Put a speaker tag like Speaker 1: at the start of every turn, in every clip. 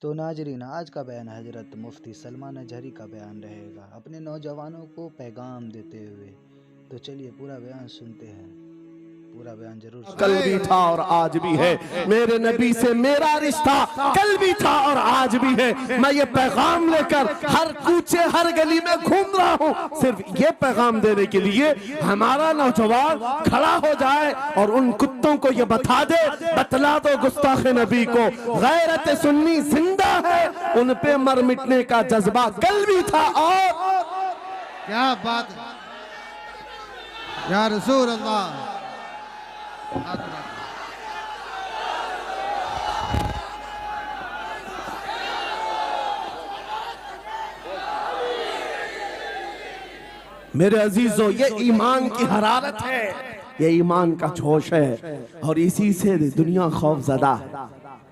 Speaker 1: तो नाजरीन, आज का बयान हज़रत मुफ्ती सलमान अजहरी का बयान रहेगा अपने नौजवानों को पैगाम देते हुए। तो चलिए पूरा बयान सुनते हैं, पूरा बयान जरूर
Speaker 2: कल भी था और आज भी है, मेरे नबी से मेरा रिश्ता कल भी था और आज भी है। मैं ये पैगाम लेकर हर कूचे हर गली में घूम रहा हूँ, सिर्फ ये पैगाम देने के लिए हमारा नौजवान खड़ा हो जाए और उन कुत्तों को ये बतला दो गुस्ताखे नबी को गैरत सुन्नी जिंदा है, उन पे मर मिटने का जज्बा कल भी था। और
Speaker 3: क्या बात है या रसूल अल्लाह।
Speaker 2: मेरे अजीजों, ये ईमान की हरारत है, ये ईमान का जोश है और इसी से दुनिया खौफजदा है।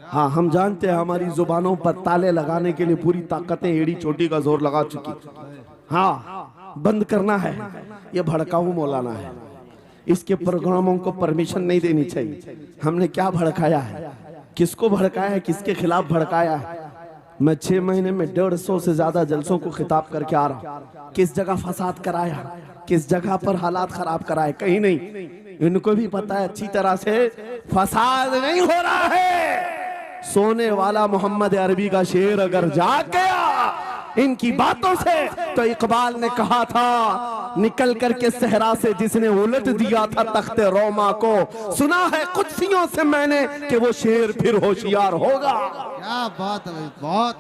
Speaker 2: हाँ, हम जानते हैं हमारी जुबानों पर ताले लगाने के लिए पूरी ताकतें एड़ी चोटी का जोर लगा चुकी। हाँ, बंद करना है, ये भड़काऊ मौलाना है, इसके प्रोग्रामों को परमिशन नहीं देनी चाहिए। हमने क्या भड़काया है, किसको भड़काया है, किसके खिलाफ भड़काया है? मैं 6 महीने में 150 से ज्यादा जलसों को खिताब करके आ रहा हूँ। किस जगह फसाद कराया, किस जगह पर हालात खराब कराए, कहीं नहीं। इनको भी पता है अच्छी तरह से फसाद नहीं हो रहा है। सोने वाला मोहम्मद अरबी का शेर अगर जाग गया इनकी बातों से, तो इकबाल ने कहा था निकल करके सहरा से जिसने उलट दिया था तख्ते रोमा को, सुना है कुत्सियों से मैंने कि वो शेर फिर होशियार होगा।
Speaker 3: क्या बात है, बहुत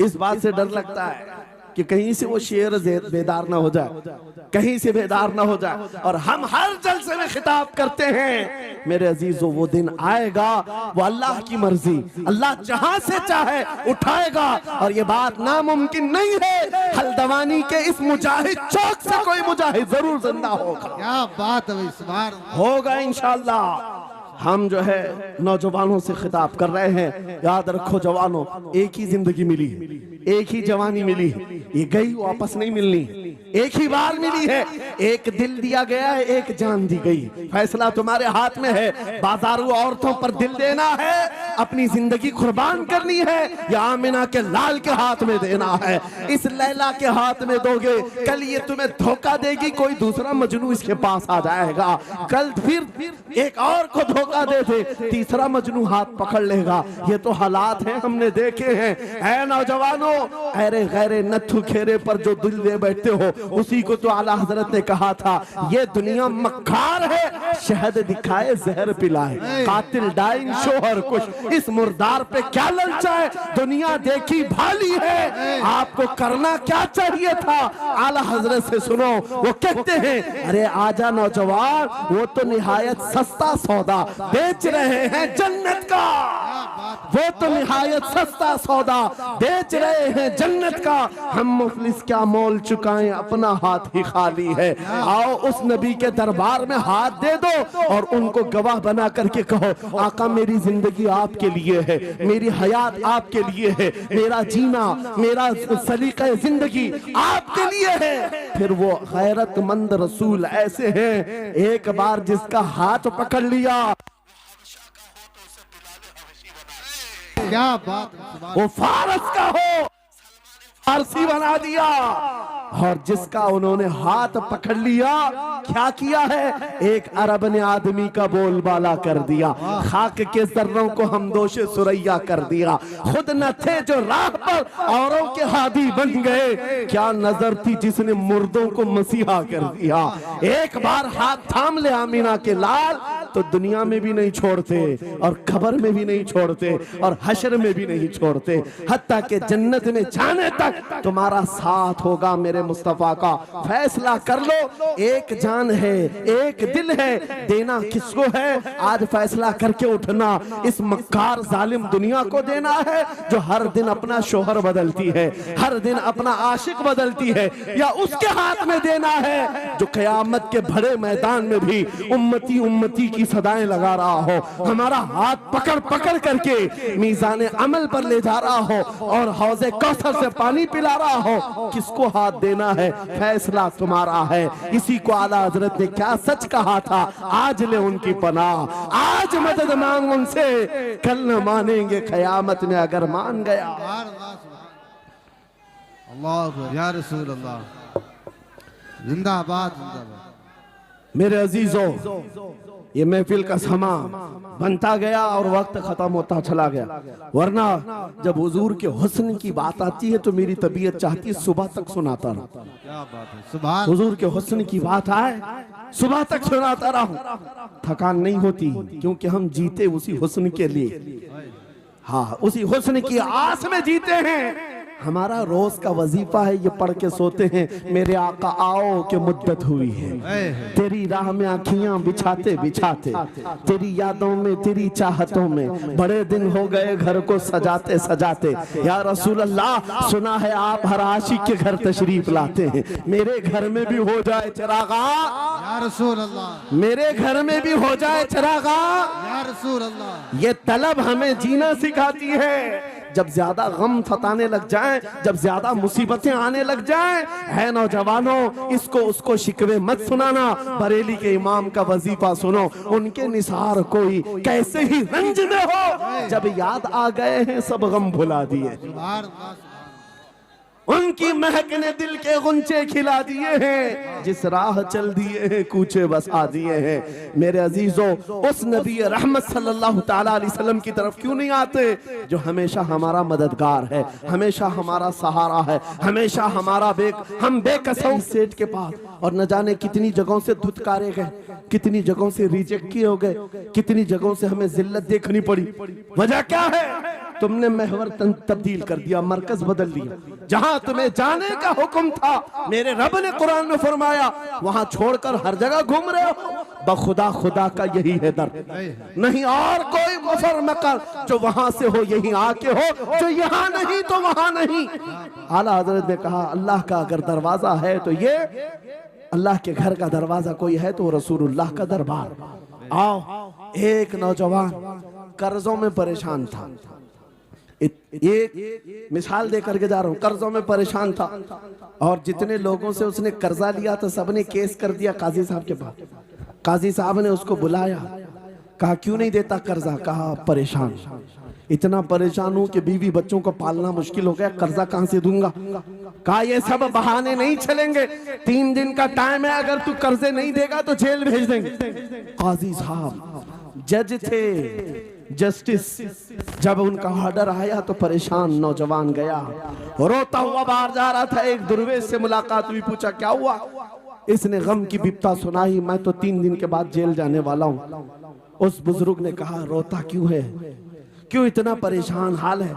Speaker 2: इस बात से डर लगता है कि कहीं से वो शेर बेदार ना हो जाए, कहीं से बेदार ना हो जाए। और हम हर जलसे में खिताब करते हैं, मेरे अजीजों वो दिन आएगा, वो अल्लाह की मर्जी, अल्लाह जहां से चाहे उठाएगा। और ये बात नामुमकिन नहीं है, हल्द्वानी के इस मुजाहिद चौक से कोई मुजाहिद जरूर जिंदा होगा।
Speaker 3: क्या बात है, इस बार
Speaker 2: होगा इंशाअल्लाह। हम जो है नौजवानों से खिताब कर रहे हैं, याद रखो जवानों, एक ही जिंदगी मिली है, एक ही जवानी मिली है, ये गई वापस नहीं मिलनी, एक ही बार मिली है। एक दिल दिया गया है, एक जान दी गई, फैसला तुम्हारे हाथ में है। बाजारू औरतों पर दिल देना है, अपनी जिंदगी कुर्बान करनी है, या आमिना के लाल के हाथ में देना है। इस लैला के हाथ में दोगे, कल ये तुम्हें धोखा देगी, कोई दूसरा मजनू इसके पास आ जाएगा, कल फिर एक और को धोखा दे दे, तीसरा मजनू हाथ पकड़ लेगा। ये तो हालात हैं, हमने देखे हैं। ऐ नौजवानों, अरे गैरे नथु खेरे पर जो दिल दे बैठते हो, उसी को तो आला हजरत ने कहा था, ये दुनिया मक्कार है, शहद दिखाए जहर पिलाए, कातिल डाइन शोहर कुछ, इस मुर्दार पे क्या ललचाए, दुनिया देखी भाली है, आपको करना क्या चाहिए था? आला हजरत से सुनो, वो कहते हैं, अरे आजा नौजवान, वो तो निहायत सस्ता सौदा बेच रहे हैं जन्नत का, वो तो निहायत सस्ता सौदा बेच रहे हैं जन्नत का। हम मुफलिस क्या मोल चुकाएं, अपना हाथ ही खाली है। आओ उस नबी के दरबार में हाथ दे दो और उनको गवाह बना करके कहो, आका मेरी जिंदगी आपके लिए है, मेरी हयात आपके लिए है, मेरा जीना, मेरा सलीका जिंदगी आपके लिए है। फिर वो गैरतमंद रसूल ऐसे हैं, एक बार जिसका हाथ पकड़ लिया,
Speaker 3: क्या बात है,
Speaker 2: वो फारस का हो फारसी बना दिया, और जिसका उन्होंने हाथ पकड़ लिया, क्या किया है, एक अरब ने आदमी का बोलबाला कर दिया, खाक के जर्रों को हमदोशे सुरैया कर दिया, खुद न थे जो राह पर औरों के हादी बन गए, क्या नजर थी जिसने मुर्दों को मसीहा कर दिया। एक बार हाथ थाम ले आमीना के लाल, तो दुनिया में भी नहीं छोड़ते और कब्र में भी नहीं छोड़ते और हशर में भी नहीं छोड़ते, हत्ता के जन्नत में जाने तक तुम्हारा साथ होगा। मेरे मुस्तफा का फैसला कर लो, एक जान है, एक दिल है, देना किसको है? आज फैसला करके उठना, इस मक्कार जालिम दुनिया को देना है, जो हर दिन अपना शोहर बदलती है, हर दिन अपना आशिक बदलती है, या उसके हाथ में देना है जो क़यामत के बड़े मैदान में भी उम्मती उम्मती की सदाएं लगा रहा हो, हमारा हाथ पकड़ पकड़ करके मीज़ान अमल पर ले जा रहा हो और हौज़े कौसर से पानी पिला रहा हो, किसको हाथ देना है फैसला तुम्हारा है। इसी को आला हजरत ने क्या सच कहा था, आज ले उनकी पनाह, आज मदद मांग उनसे, कल न मानेंगे क़यामत में अगर मान गया।
Speaker 3: अल्लाह या रसूल अल्लाह, जिंदाबाद जिंदाबाद।
Speaker 2: मेरे अजीजों, ये महफिल का समा बनता गया और वक्त खत्म होता चला गया, वरना जब हुजूर के हुस्न की बात आती है तो मेरी तबीयत चाहती है सुबह तक सुनाता रहूं।
Speaker 3: क्या बात है, सुभान।
Speaker 2: हुजूर के हुस्न की बात आए सुबह तक सुनाता रहूं, थकान नहीं होती, क्योंकि हम जीते उसी हुस्न के लिए, हाँ उसी हुस्न की आस में जीते हैं। हमारा रोज का वजीफा है, ये पढ़ के सोते हैं, मेरे आका आओ कि मुद्दत हुई है, तेरी राह में आँखियां बिछाते बिछाते, तेरी यादों में तेरी चाहतों में, बड़े दिन हो गए घर को सजाते सजाते। या रसूल अल्लाह, सुना है आप हर आशिक के घर तशरीफ लाते हैं, मेरे घर में भी हो जाए चिरागा,
Speaker 3: या रसूल अल्लाह,
Speaker 2: मेरे घर में भी हो जाए चिरागा।
Speaker 3: या रसूल अल्लाह,
Speaker 2: ये तलब हमें जीना सिखाती है। जब ज्यादा गम सताने लग जाएं, जब ज्यादा मुसीबतें आने लग जाएं, है नौजवानों, इसको उसको शिकवे मत सुनाना, बरेली के इमाम का वजीफा सुनो, उनके निसार कोई कैसे ही रंज में हो, जब याद आ गए हैं सब गम भुला दिए,
Speaker 3: सुभान अल्लाह,
Speaker 2: उनकी महक ने दिल के गुंचे खिला दिए हैं, जिस राह चल दिए हैं कूचे बसा दिए हैं। मेरे अजीजों, उस नबी रहमत सल्लल्लाहु ताला अलैहि वसल्लम की तरफ क्यों नहीं आते, जो हमेशा हमारा मददगार है, हमेशा हमारा सहारा है, हमेशा हमारा हम बेकसों सेठ के पास, और न जाने कितनी जगहों से धुतकारे गए, कितनी जगहों से रिजेक्ट किए हो गए, कितनी जगहों से हमें जिल्लत देखनी पड़ी। वजह क्या है, तुमने महवर तब्दील कर दिया, मरकज बदल दिया, जहां तुम्हें जाने का हुक्म था मेरे रब ने कुरान में फरमाया, वहां छोड़कर हर जगह घूम रहे हो। बखुदा खुदा का यही है दर, नहीं और कोई मुफर मकर, जो वहां से हो यही आके हो, जो यहाँ नहीं तो वहां नहीं। आला हजरत ने कहा, अल्लाह का अगर दरवाजा है तो ये अल्लाह के घर का दरवाजा कोई है तो रसूलुल्लाह का दरबार। आओ, एक नौजवान कर्जों में परेशान था, एक मिसाल दे करके जा रहा हूँ, कर्जों में परेशान था और जितने लोगों से उसने कर्जा लिया था सबने केस कर दिया काजी साहब के पास। काजी साहब ने उसको बुलाया, कहा क्यों नहीं देता कर्जा, कहा परेशान, इतना परेशान हूं कि बीवी बच्चों को पालना मुश्किल हो गया, कर्जा कहां से दूंगा। कहा ये सब बहाने नहीं चलेंगे, 3 दिन का टाइम है, अगर तू कर्जे नहीं देगा तो जेल भेज देंगे। काजी साहब जज थे, जस्टिस, जब उनका ऑर्डर आया तो परेशान नौजवान गया, रोता हुआ बाहर जा रहा था, एक दुर्वेश से मुलाकात हुई, पूछा क्या हुआ, इसने गम की बिपता सुनाई, मैं तो 3 दिन के बाद जेल जाने वाला हूं। उस बुजुर्ग ने कहा, रोता क्यों है, क्यों इतना परेशान हाल है,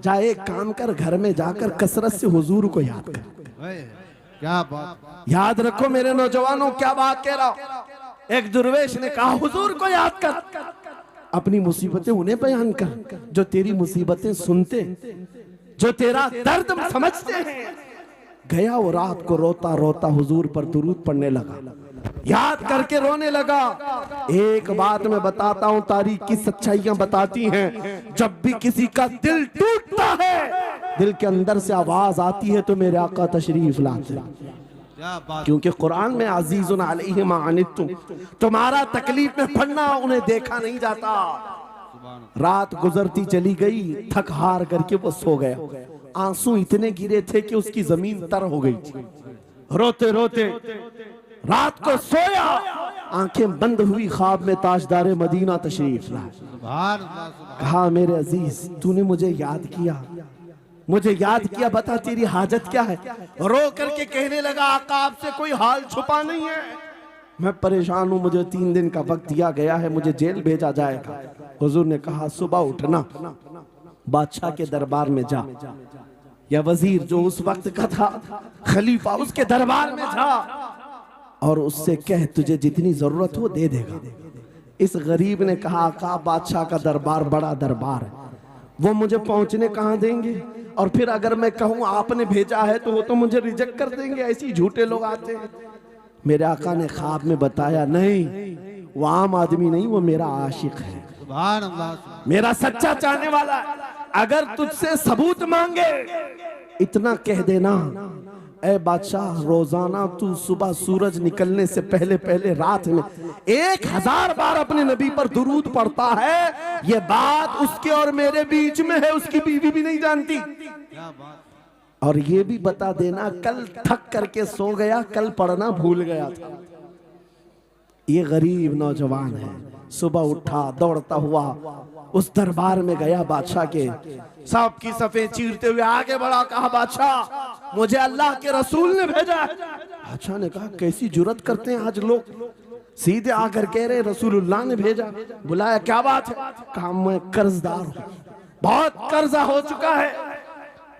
Speaker 2: जा एक काम कर, घर में जाकर कसरत से हुजूर को याद कर।
Speaker 3: क्या बात,
Speaker 2: याद रखो मेरे नौजवानों, क्या बात कह रहा हूं। एक दुर्वेश ने कहा, हुजूर को याद कर, अपनी मुसीबतें उन्हें बयान कर जो तेरी मुसीबतें सुनते, जो तेरा दर्द समझते हैं। गया वो रात को रोता रोता हुजूर पर दुरूद पढ़ने लगा, याद करके रोने लगा। एक बात मैं बताता हूं, तारीख की सच्चाइयां बताती हैं, जब भी किसी का दिल टूटता है, दिल के अंदर से आवाज आती है तो मेरे आका तशरीफ लाते हैं। क्योंकि कुरान में अजीजुन अलैहि मा अनित्तुम, तुम्हारा तकलीफ में पड़ना उन्हें देखा नहीं जाता। रात गुजरती चली गई, थक हार करके वो सो गया, आंसू इतने गिरे थे कि उसकी जमीन तर हो गई थी। रोते रोते रात को सोया, आंखें बंद हुई, ख्वाब में ताजदारे मदीना तशरीफ लाए। कहा मेरे अजीज, तूने मुझे याद किया, मुझे याद किया, बता तेरी हाजत क्या है। रो करके कहने लगा, आका आपसे कोई हाल छुपा नहीं है, मैं परेशान हूं, मुझे 3 दिन का वक्त दिया गया है, मुझे जेल भेजा जाएगा। हुजूर ने कहा, सुबह उठना, बादशाह के दरबार में जा, या वजीर जो उस वक्त का था, खलीफा, उसके दरबार में जा और उससे कह तुझे जितनी जरूरत हो दे देगा। इस गरीब ने कहा, आका बादशाह का दरबार बड़ा दरबार है, वो मुझे पहुंचने कहां देंगे, और फिर अगर मैं कहूं आपने भेजा है तो वो तो मुझे रिजेक्ट कर देंगे, ऐसे झूठे लोग आते हैं। मेरे आका ने ख्वाब में बताया, नहीं वो आम आदमी नहीं, वो मेरा आशिक है,
Speaker 3: सुभान अल्लाह।
Speaker 2: मेरा सच्चा चाहने वाला है। अगर तुझसे सबूत मांगे इतना कह देना, ए बादशाह रोजाना तू सुबह सूरज निकलने से पहले पहले रात में 1000 बार अपने नबी पर दुरूद पढ़ता है, ये बात उसके और मेरे बीच में है, उसकी बीवी भी नहीं जानती।
Speaker 3: क्या बात।
Speaker 2: और ये भी बता देना, कल थक करके सो गया, कल पढ़ना भूल गया था। ये गरीब नौजवान है, सुबह उठा दौड़ता हुआ उस दरबार में गया बादशाह के, सबकी सफेद चीरते हुए आगे बढ़ा, कहा बादशाह मुझे अल्लाह के रसूल ने भेजा है। बादशाह ने कहा कैसी जुर्रत करते हैं आज लोग, सीधे आकर कह रहे रसूलुल्लाह ने भेजा। बुलाया, क्या बात है? कहा मैं कर्जदार हूं, बहुत कर्जा हो चुका है,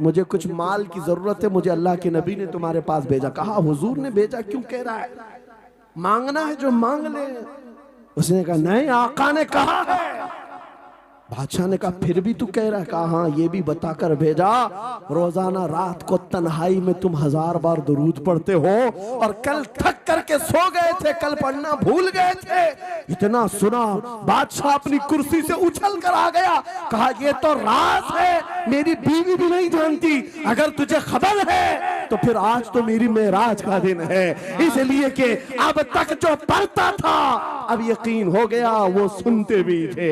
Speaker 2: मुझे कुछ माल की जरूरत है, मुझे अल्लाह के नबी ने तुम्हारे पास भेजा। कहा हुजूर ने भेजा, क्यों कह रहा है? मांगना है जो मांग ले। उसने कहा नहीं, आका ने कहा है। बादशाह ने कहा फिर भी तू कह रहा है? कहा हाँ, ये भी बताकर भेजा रोजाना रात को तन्हाई में तुम 1000 बार दुरूद पढ़ते हो, और कल थक करके सो गए थे, कल पढ़ना भूल गए थे। इतना सुना बादशाह अपनी कुर्सी से उछल कर आ गया, कहा ये तो राज है, मेरी बीवी भी नहीं जानती, अगर तुझे खबर है तो फिर आज तो मेरी मेराज का दिन है, इसलिए कि अब तक जो पढ़ता था अब यकीन हो गया वो सुनते भी थे,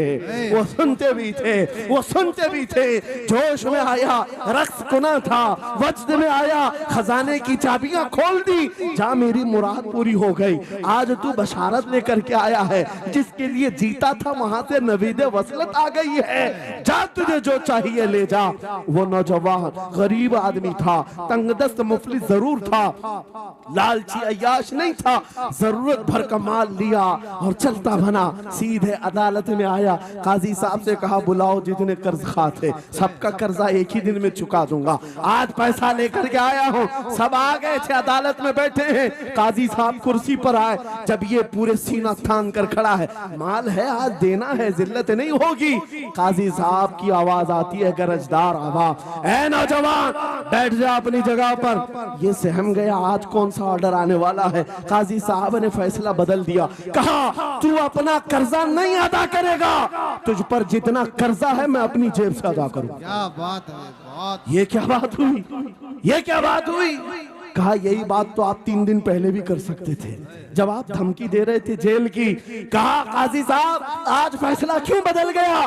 Speaker 2: वो सुनते भी थे, वो सुनते भी थे। जोश में आया, रक्स कुना था, वजद में आया, खजाने की चाबियां खोल दी, जा मेरी मुराद पूरी हो गई। आज तू बशारत लेकर के आया है, जिसके लिए जीता था वहां से नवीदे वसलत आ गई है, जा तुझे जो चाहिए ले जा। वो नौजवान गरीब आदमी था, तंगदस्त मुफलिस जरूर था, लालची अय्याश नहीं था, जरूरत भर का माल लिया और चलता बना, सीधे अदालत में आया। काजी साहब से कहा बुलाओ जितने कर्ज खा थे, सबका कर्जा एक ही दिन में चुका दूंगा, आज पैसा लेकर के आया हूँ। सब आ गए थे, अदालत में बैठे हैं, काजी साहब कुर्सी पर आए, जब ये पूरे सीना थान कर खड़ा है, माल है आज देना है, जिल्लत नहीं होगी। काजी साहब की आवाज आती है, गरजदार आवाज, ए नौजवान बैठ जा अपनी जगह पर। ये सहम गया, आज कौन सा ऑर्डर आने वाला है। काजी साहब ने फैसला बदल दिया, कहा तू अपना कर्जा नहीं अदा करेगा, तुझ पर जितना कर्जा है मैं अपनी जेब से अदा करूं।
Speaker 3: क्या बात है, बहुत।
Speaker 2: ये क्या बात हुई, ये क्या बात हुई? कहा यही बात तो आप 3 दिन पहले भी कर सकते थे, जब आप धमकी दे रहे थे जेल की। कहा काजी साहब आज फैसला क्यों बदल गया?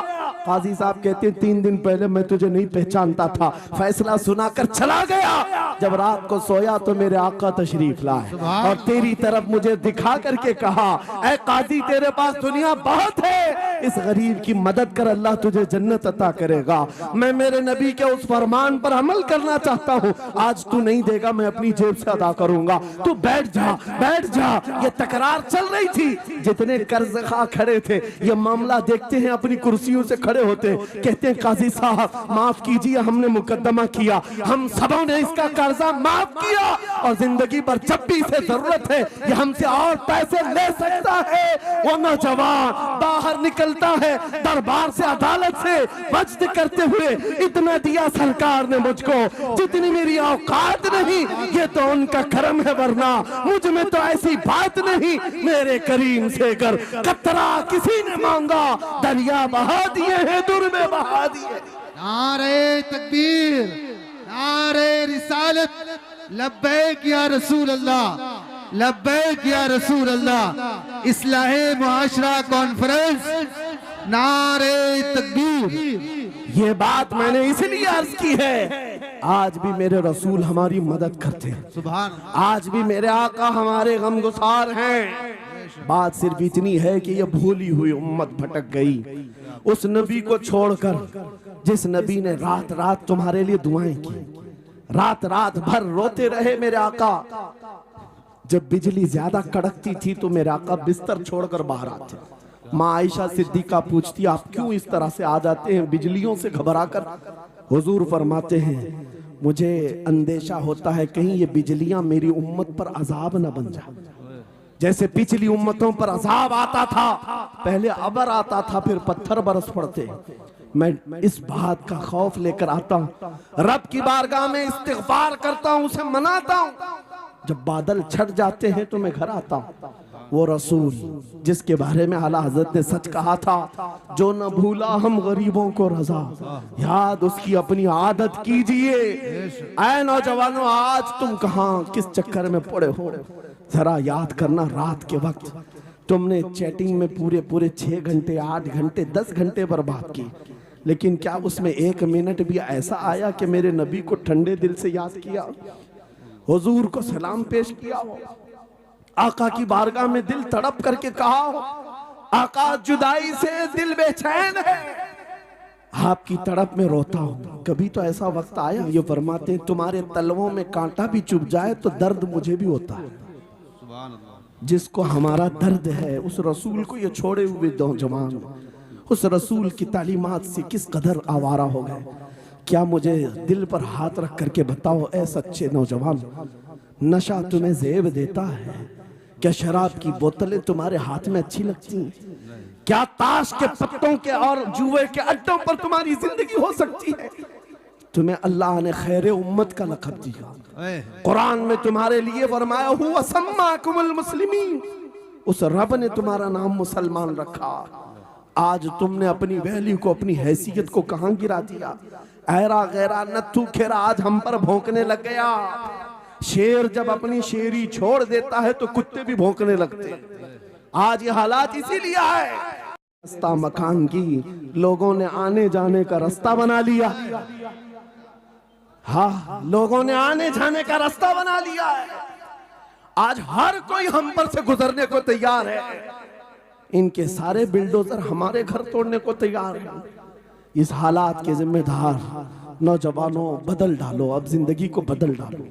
Speaker 2: काजी साहब कहते 3 दिन पहले मैं तुझे नहीं पहचानता था, फैसला सुनाकर चला गया, जब रात को सोया तो मेरे आका तशरीफ लाए और तेरी तरफ मुझे दिखा करके कहा, ऐ काजी तेरे पास दुनिया बहुत है, इस गरीब की मदद कर, अल्लाह तुझे जन्नत अता करेगा। मैं मेरे नबी के उस फरमान पर अमल करना चाहता हूँ, आज तू नहीं देगा मैं अपनी जेब से अदा करूंगा, तू बैठ जा, बैठ जा। ये तकरार चल रही थी, जितने कर्ज खा खड़े थे ये मामला देखते हैं, अपनी कुर्सियों से खड़े होते, कहते हैं काजी साहब माफ कीजिए, हमने मुकदमा किया, हम सबों ने इसका कर्जा माफ किया, और जिंदगी भर जब भी इसे जरूरत है ये हमसे और पैसे ले सकता है। वो नौजवान बाहर निकलता है दरबार से, अदालत से, वजद करते हुए, इतना दिया सरकार ने मुझको जितनी मेरी औकात नहीं, ये तो उनका करम है, वरना मुझ में तो ऐसी बात नहीं, मेरे करीम से कर कतरा किसी ने मांगा, दरिया बहा दिए हैं, दुर में बहा दिए।
Speaker 3: नारे तकबीर, नारे रिसालत, लब्बैक या रसूल अल्लाह, लब्बैक या रसूल अल्लाह। इस्लाहे मुआशरा कॉन्फ्रेंस, नारे तकबीर।
Speaker 2: ये बात मैंने इसलिए अर्ज की है, आज भी मेरे रसूल हमारी मदद करते हैं,
Speaker 3: सुभान।
Speaker 2: आज भी मेरे आका हमारे गमगुसार हैं। बात सिर्फ इतनी है कि ये भूली हुई उम्मत भटक गई उस नबी को छोड़कर जिस नबी ने रात रात तुम्हारे लिए दुआएं की, रात रात भर रोते रहे मेरे आका। जब बिजली ज्यादा कड़कती थी तो मेरे आका बिस्तर छोड़कर बाहर आते। माँ आयशा सिद्दीका पूछती आप क्यों इस तरह से आ जाते हैं बिजलियों से घबरा कर? हुजूर फरमाते हैं मुझे अंदेशा होता है कहीं ये बिजलियां मेरी उम्मत पर अजाब न बन जाए, जैसे पिछली उम्मतों पर अजाब आता था, पहले अबर आता था फिर पत्थर बरस पड़ते। मैं इस बात का खौफ लेकर आता हूँ, रब की बारगाह में इस्तिग़फ़ार करता हूँ, उसे मनाता हूँ। जब बादल छट जाते हैं तो मैं घर आता हूँ। वो रसूल जिसके बारे में आला हजरत ने सच कहा था, जो न भूला हम गरीबों को रजा, याद उसकी अपनी आदत कीजिए। ऐ नौजवानों, आज तुम कहां किस चक्कर में पड़े हो, जरा याद करना। रात के वक्त तुमने चैटिंग में पूरे 6 घंटे, 8 घंटे, 10 घंटे बर्बाद की, लेकिन क्या उसमें 1 मिनट भी ऐसा आया कि मेरे नबी को ठंडे दिल से याद किया, हुजूर को सलाम पेश किया हो, आका की बारगाह में दिल तड़प करके कहा हो, आका जुदाई से दिल बेचैन है, आपकी तड़प में रोता हूं। कभी तो ऐसा वक्त आया, ये फरमाते हैं तुम्हारे तलवों में कांटा भी चुभ जाए तो दर्द मुझे भी होता है। जिसको हमारा दर्द है उस रसूल को ये छोड़े हुए नौजवान उस रसूल की तालीमात से किस कदर आवारा हो गए। क्या मुझे दिल पर हाथ रख करके बताओ ऐ सच्चे नौजवान, नशा तुम्हें जेब देता है? क्या शराब की बोतलें तुम्हारे हाथ में अच्छी लगती हैं? क्या ताश के पत्तों के और जुए के अड्डों पर तुम्हारी जिंदगी हो सकती है? तुम्हें अल्लाह ने खैर उम्मत का लक़ब दिया, कुरान में तुम्हारे लिए फरमाया हुआ सम्माकुमुल मुस्लिमीन, उस रब ने तुम्हारा नाम मुसलमान रखा। आज तुमने अपनी वैल्यू को, अपनी हैसियत को कहां गिरा दिया? ऐरा गैरा नत्थू खेरा आज हम पर भौंकने लग गया। शेर जब अपनी शेरी छोड़ देता है तो कुत्ते भी भौंकने लगते हैं। आज ये हालात इसीलिए है, रास्ता मकान की लोगों ने आने जाने का रास्ता बना लिया। हाँ, लोगों ने आने जाने का रास्ता बना लिया है। आज हर कोई हम पर से गुजरने को तैयार है। इनके सारे बिल्डोजर हमारे घर तोड़ने को तैयार हैं। इस हालात के जिम्मेदार नौजवानों, बदल डालो, अब जिंदगी को बदल डालो।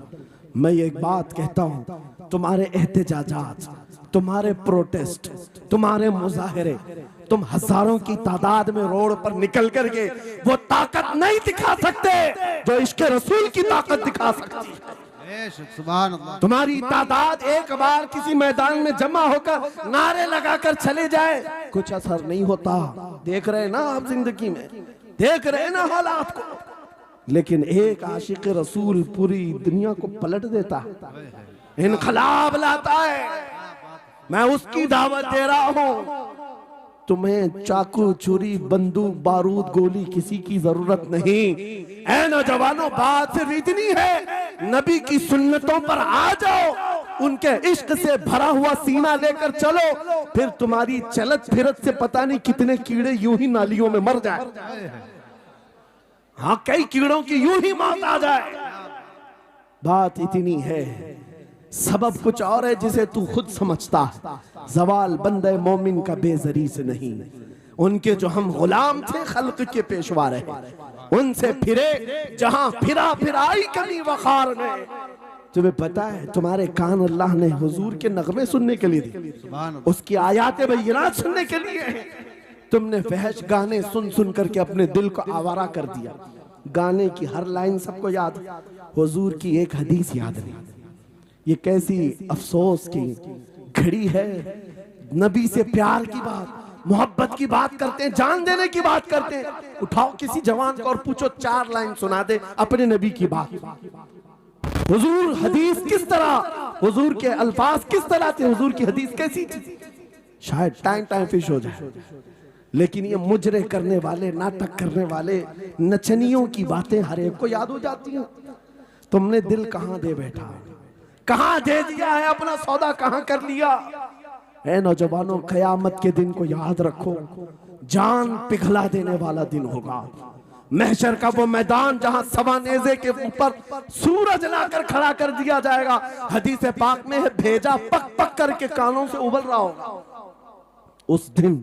Speaker 2: मैं एक बात कहता हूं, तुम्हारे एहतजाजात, तुम्हारे प्रोटेस्ट, तुम्हारे मुजाहरे, तुम हजारों की तादाद में रोड पर निकल करके वो ताकत नहीं दिखा सकते जो इश्क रसूल की ताकत दिखा सकती है। तुम्हारी तादाद एक बार किसी मैदान में जमा होकर नारे लगाकर चले जाए, कुछ असर नहीं होता। देख रहे ना आप जिंदगी में, देख रहे ना हालात को। लेकिन एक आशिक रसूल पूरी दुनिया को पलट देता है, इनकलाब लाता है। मैं उसकी दावत दे रहा हूं। तुम्हें चाकू, छुरी, बंदूक, बारूद, गोली किसी की जरूरत नहीं। ऐ नौजवानों, बात सिर्फ इतनी है, नबी की सुन्नतों पर आ जाओ, उनके इश्क से भरा हुआ सीना लेकर चलो, फिर तुम्हारी चलत फिरत से पता नहीं कितने कीड़े यूं ही नालियों में मर जाए। हाँ, कई कीड़ों की यूं ही मौत आ जाए। बात इतनी है, सबब कुछ और है जिसे तू खुद समझता है। जवाल बंदे मोमिन का बेजरी से नहीं, उनके जो हम गुलाम थे खल्क के पेशवा रहे, उनसे फिरे जहां फिराई कमी वखार ने। तुम्हें पता है तुम्हारे कान अल्लाह ने हुजूर के नगमे सुनने के लिए दिए, उसकी आयात बय्यिनात सुनने के लिए। तुमने फहश गाने सुन सुन करके अपने दिल को आवारा कर दिया। गाने की हर लाइन सबको याद, हुजूर की एक हदीस याद नहीं। ये कैसी अफसोस की घड़ी है। नबी से प्यार की बात, मोहब्बत की बात करते हैं, जान देने की बात करते हैं। उठाओ किसी जवान को और पूछो 4 लाइन सुना दे अपने नबी की बात। हुजूर हदीस किस तरह, हुजूर के अल्फाज किस तरह थे, हुजूर की हदीस कैसी थी? शायद टाइम फिश हो जाए। लेकिन ये मुजरे करने वाले, नाटक करने वाले नचनियों की बातें हर एक को याद हो जाती हैं। तुमने दिल कहां दे बैठा, कहां दे दिया है, अपना सौदा कहां कर लिया है? नौजवानों, कयामत के दिन को याद रखो, जान पिघला देने वाला दिन होगा। महशर का वो मैदान जहां सवा नेज़े के ऊपर सूरज लाकर खड़ा कर दिया जाएगा। हदीस पाक में है, भेजा पक पक करके कानों से उबल रहा होगा। उस दिन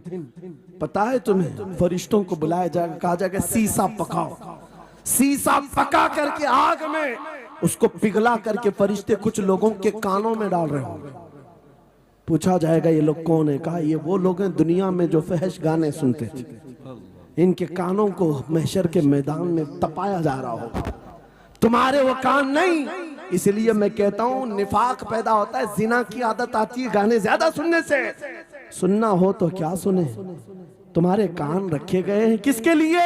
Speaker 2: पता है तुम्हें, फरिश्तों को बुलाया जाएगा, कहा जाएगा सीसा पकाओ। सीसा पका करके आग में उसको पिघला करके फरिश्ते कुछ लोगों के कानों में डाल रहे होंगे। पूछा जाएगा ये लोग कौन है? कहा ये वो लोग हैं दुनिया में जो फहश गाने सुनते थे, इनके कानों को महशर के मैदान में तपाया जा रहा होगा। तुम्हारे वो कान नहीं। इसलिए मैं कहता हूं निफाक पैदा होता है, जिना की आदत आती है गाने ज्यादा सुनने से। सुनना हो तो क्या सुने, तुम्हारे कान रखे गए हैं किसके लिए?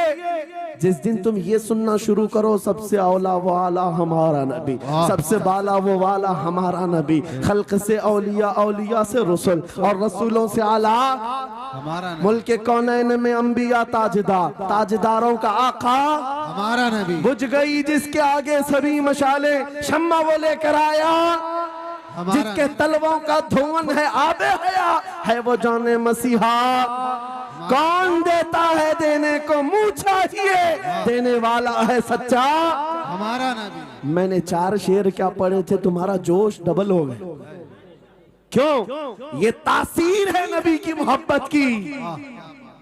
Speaker 2: जिस दिन तुम ये सुनना शुरू करो सबसे औला वाला हमारा नबी, सबसे बाला वो वाला हमारा नबी, खल्क से औलिया, औलिया से रसूल और रसूलों से आला
Speaker 3: हमारा नबी,
Speaker 2: मुल्क कौनैन में अंबिया ताजदार, ताजदारों का आका
Speaker 3: हमारा नबी,
Speaker 2: बुझ गई जिसके आगे सभी मशाले, शम्मा वो लेकर आया जिसके तलवों का धुआं है आबे हया, है वो जाने मसीहा। कौन देता है देने को मुंह चाहिए, देने वाला है सच्चा
Speaker 3: हमारा नबी।
Speaker 2: मैंने 4 शेर क्या पढ़े थे, तुम्हारा जोश डबल हो गया। क्यों? ये तासीर है नबी की मोहब्बत की।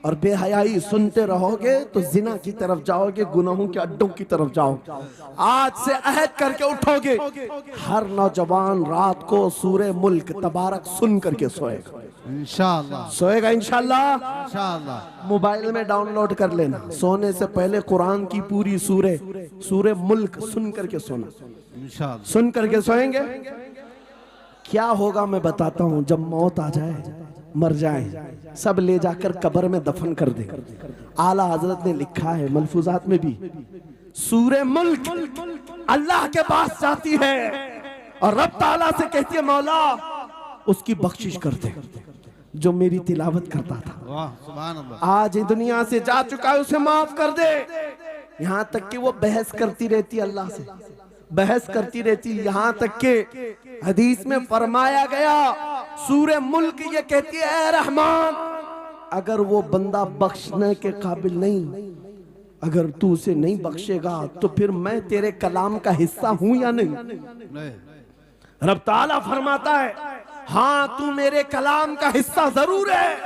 Speaker 2: और बेहयाई सुनते रहोगे तो जिना की तरफ जाओगे, गुनाहों के अड्डों की तरफ जाओगे। आज से अहद करके उठोगे, हर नौजवान रात को सूरे मुल्क तबारक सुन करके सोएगा
Speaker 3: इंशाअल्लाह,
Speaker 2: सोएगा इंशाअल्लाह।
Speaker 3: इंशाअल्लाह।
Speaker 2: मोबाइल में डाउनलोड कर लेना, सोने से पहले कुरान की पूरी सूरे मुल्क सुन करके सोना,
Speaker 3: इंशाअल्लाह।
Speaker 2: सुन करके सोएंगे। क्या होगा मैं बताता हूं, जब मौत आ जाए, मर जाए, सब ले जाकर कब्र में दफन कर दे। आला हजरत ने लिखा है मलफूजात में भी, सूरे मुल्क अल्लाह के पास जाती है और रब ताला से कहती है मौला उसकी बख्शिश कर दे जो मेरी तिलावत करता था,
Speaker 3: वाह सुभान अल्लाह,
Speaker 2: आज दुनिया से जा चुका है, उसे माफ कर दे। यहां तक कि वो बहस करती रहती अल्लाह से, बहस करती रहती, यहां तक के हदीस में फरमाया गया सूरे मुल्क ये कहती है ए रहमान, अगर वो बंदा बख्शने के काबिल नहीं, अगर तू उसे नहीं बख्शेगा तो फिर मैं तेरे कलाम का हिस्सा हूं या नहीं? रब ताला फरमाता है हाँ तू मेरे कलाम का हिस्सा जरूर है।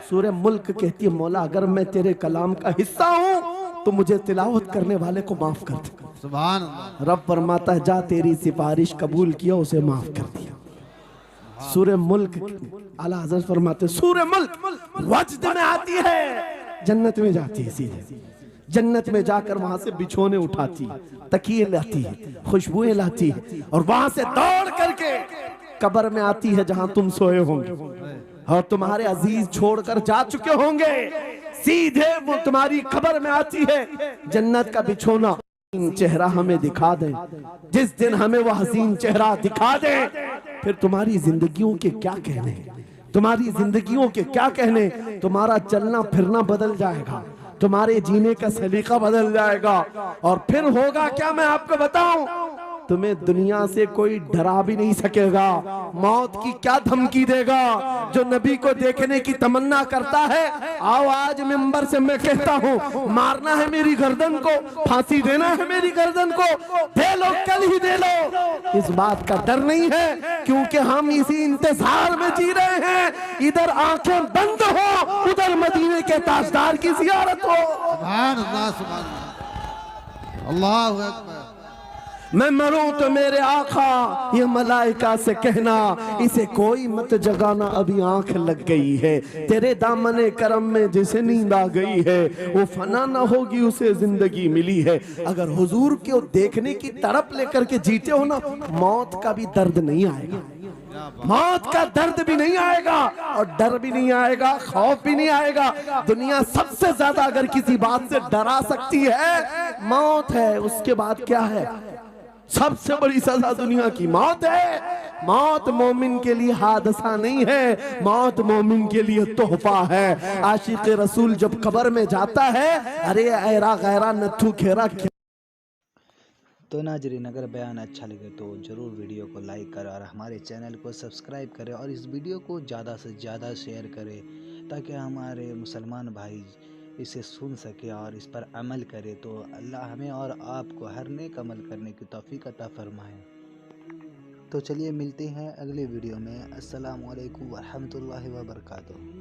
Speaker 2: सूरे मुल्क कहती है मौला अगर मैं तेरे कलाम का हिस्सा हूं तो मुझे तिलावत करने वाले को माफ कर दे।
Speaker 3: सुभान अल्लाह।
Speaker 2: रब फरमाता है जा तेरी सिफारिश कबूल किया, उसे माफ कर दिया। सूरे मुल्क आला हज़रत फरमाते सूरे मुल्क वजद में आती है, जन्नत में जाती है, सीधे जन्नत में जाकर वहां से बिछोने उठाती, तकिए लाती है, खुशबुएं लाती है और वहां से दौड़ करके कब्र में आती है जहां तुम सोए होंगे और तुम्हारे अजीज छोड़कर जा चुके होंगे। सीधे वो तुम्हारी कब्र में आती है, जन्नत का बिछोना चेहरा हमें दिखा दे। जिस दिन हमें वो हसीन चेहरा दिखा दे फिर तुम्हारी जिंदगियों के क्या कहने, तुम्हारी जिंदगियों के क्या कहने, तुम्हारा चलना फिरना बदल जाएगा, तुम्हारे जीने का सलीका बदल जाएगा। और फिर होगा क्या मैं आपको बताऊं, तुम्हें दुनिया से कोई डरा भी नहीं सकेगा। मौत की क्या धमकी देगा? जो नबी को देखने की तमन्ना करता है, आओ आज मिंबर से मैं कहता हूँ मारना है मेरी गर्दन को, फांसी देना है मेरी गर्दन को, दे लो कल ही दे लो। इस बात का डर नहीं है क्योंकि हम इसी इंतजार में जी रहे हैं, इधर आंखें बंद हो उधर मदीने के ताजदार की जियारत हो।
Speaker 3: सुभान अल्लाह, सुभान अल्लाह, अल्लाहु अकबर।
Speaker 2: मैं मरूं तो मेरे आका ये मलाइका से कहना, इसे कोई मत जगाना अभी आंख लग गई है। तेरे दामने करम में जिसे नींद आ गई है वो फना ना होगी, उसे जिंदगी मिली है। अगर हुजूर को देखने की तड़प लेकर के जीते हो ना, मौत का भी दर्द नहीं आएगा, मौत का दर्द भी नहीं आएगा और डर भी नहीं आएगा, खौफ भी नहीं आएगा। दुनिया सबसे ज्यादा अगर किसी बात से डरा सकती है मौत है, उसके बाद क्या है? सबसे बड़ी सजा दुनिया की मौत है। मौत मोमिन के लिए हादसा नहीं है, मौत मोमिन के लिए तोहफा है। आशिक रसूल जब कब्र में जाता है, अरे ऐरा गैरा नथु खेरा।
Speaker 1: तो नाजरीन अगर बयान अच्छा लगे तो ज़रूर वीडियो को लाइक करें और हमारे चैनल को सब्सक्राइब करें और इस वीडियो को ज़्यादा से ज़्यादा शेयर करें ताकि हमारे मुसलमान भाई इसे सुन सके और इस पर अमल करे। तो अल्लाह हमें और आपको हर नेक अमल करने की तौफीक अता फरमाए। तो चलिए मिलते हैं अगले वीडियो में। अस्सलामु अलैकुम व रहमतुल्लाहि व बरकातुहू।